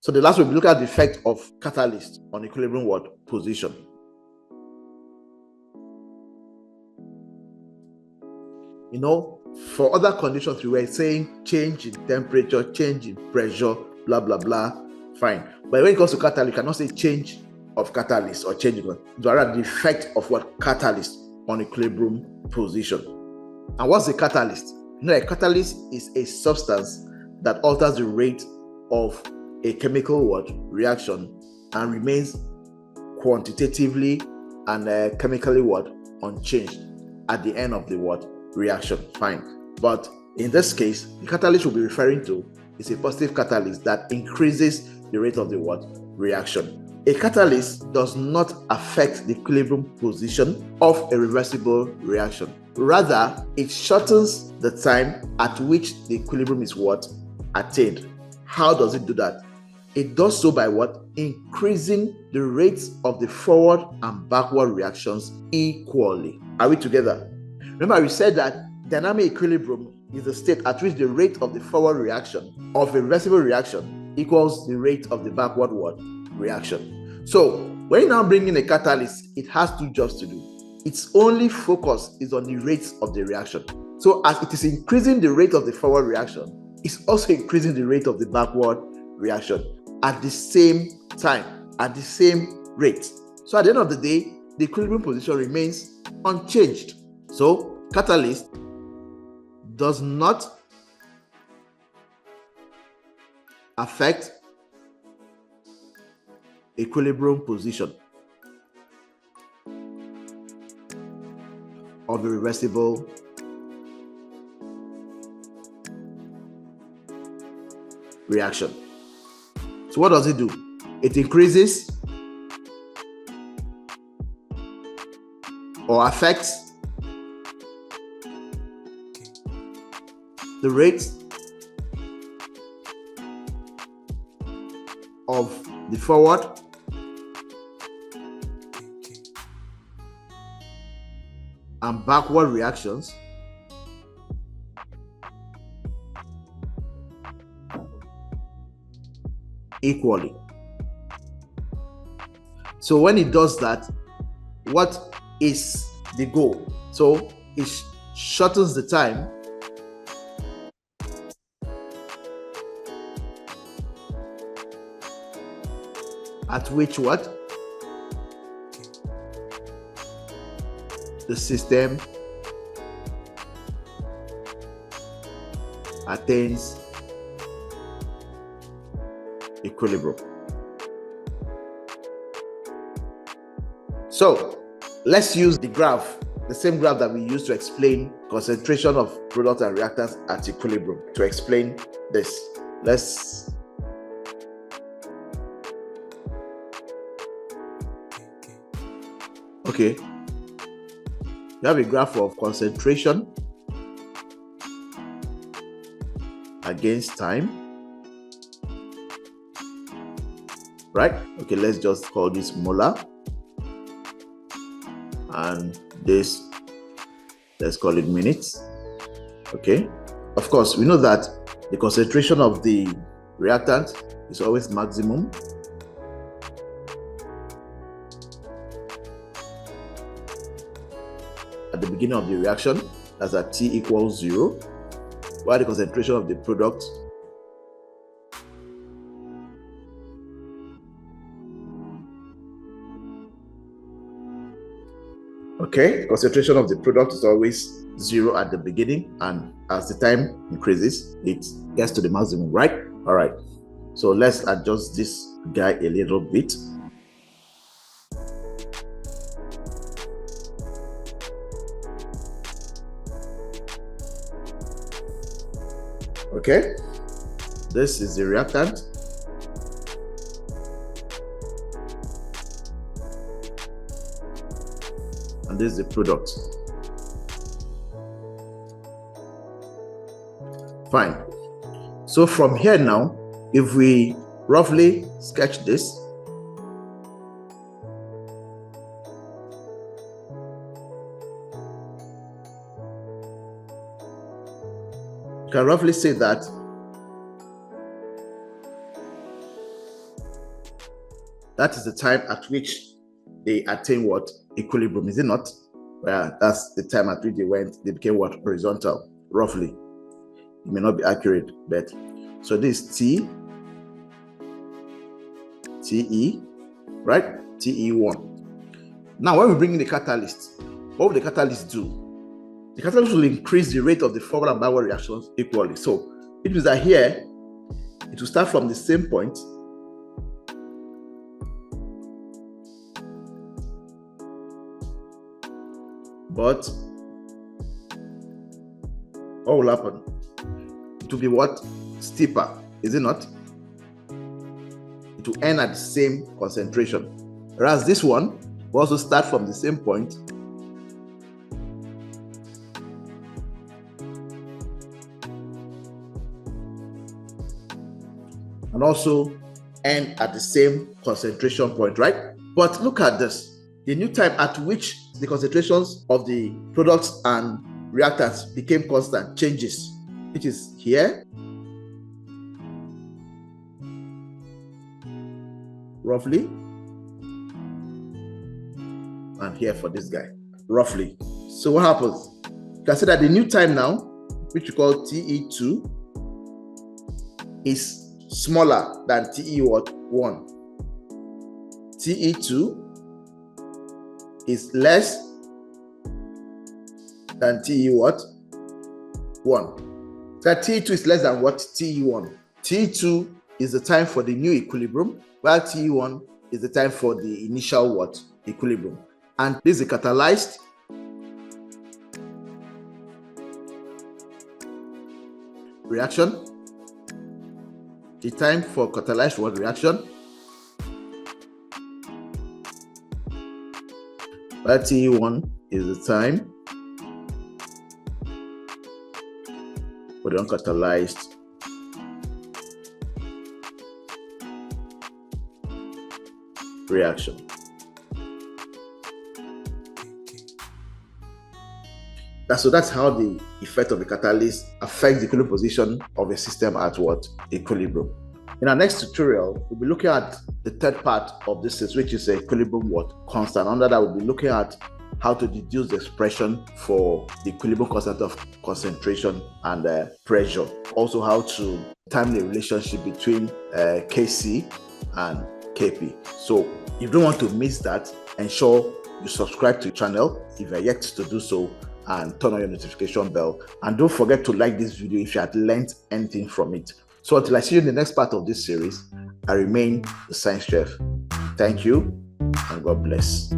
So the last we'll look at the effect of catalyst on equilibrium what? Position. You know, for other conditions, we were saying change in temperature, change in pressure, blah, blah, blah, fine. But when it comes to catalyst, you cannot say change of catalyst or change, but rather the effect of what? Catalyst on equilibrium position. And what's a catalyst? You know, a catalyst is a substance that alters the rate of a chemical what? Reaction and remains quantitatively and chemically what? Unchanged at the end of the what? Reaction. Fine. But in this case, the catalyst we'll be referring to is a positive catalyst that increases the rate of the what? Reaction. A catalyst does not affect the equilibrium position of a reversible reaction. Rather, it shortens the time at which the equilibrium is what? Attained. How does it do that? It does so by what? Increasing the rates of the forward and backward reactions equally. Are we together? Remember, we said that dynamic equilibrium is the state at which the rate of the forward reaction of a reversible reaction equals the rate of the backward what? Reaction. So when you now bring in a catalyst, it has two jobs to do. Its only focus is on the rates of the reaction. So as it is increasing the rate of the forward reaction, it's also increasing the rate of the backward reaction at the same time, at the same rate. So at the end of the day, the equilibrium position remains unchanged. So catalyst does not affect equilibrium position of a reversible reaction. So what does it do? It increases or affects the rate of the forward and backward reactions equally. So when it does that, what is the goal? So it shortens the time at which what? The system attains equilibrium. So let's use the graph, the same graph that we used to explain concentration of products and reactants at equilibrium, to explain this. Okay, you have a graph of concentration against time, right? Okay, let's just call this molar, and this, let's call it minutes. Okay, of course, we know that the concentration of the reactant is always maximum at the beginning of the reaction, that's at T equals 0, while the concentration of the product concentration of the product is always 0 at the beginning, and as the time increases, it gets to the maximum, right? All right, so let's adjust this guy a little bit. Okay, this is the reactant. And this is the product. Fine. So from here now, if we roughly sketch this, can roughly say that that is the time at which they attain what? Equilibrium, is it not? Well, that's the time at which they became what? Horizontal, roughly. It may not be accurate, but so this T, TE, right? TE1. Now, when we bring in the catalyst, what will the catalyst do? The catalyst will increase the rate of the forward and backward reactions equally. So it means that here, it will start from the same point, but what will happen? It will be what? Steeper, is it not? It will end at the same concentration. Whereas this one will also start from the same point and also end at the same concentration point, right? But look at this. The new time at which the concentrations of the products and reactants became constant changes, which is here, roughly, and here for this guy, roughly. So what happens? You can say that the new time now, which we call TE2, is smaller than TE1. TE2 is less than TE1. So TE2 is less than what? TE1. TE2 is the time for the new equilibrium, while TE1 is the time for the initial what? Equilibrium. And this is a catalyzed reaction. The time for catalyzed what reaction? While TE1 is the time for the uncatalyzed reaction. So that's how the effect of the catalyst affects the equilibrium position of a system at what? Equilibrium. In our next tutorial, we'll be looking at the third part of this, which is equilibrium what? Constant. Under that, we'll be looking at how to deduce the expression for the equilibrium constant of concentration and pressure. Also, how to time the relationship between Kc and Kp. So if you don't want to miss that, ensure you subscribe to the channel if you're yet to do so, and turn on your notification bell. And don't forget to like this video if you had learned anything from it. So until I see you in the next part of this series, I remain the Science Chef. Thank you and God bless.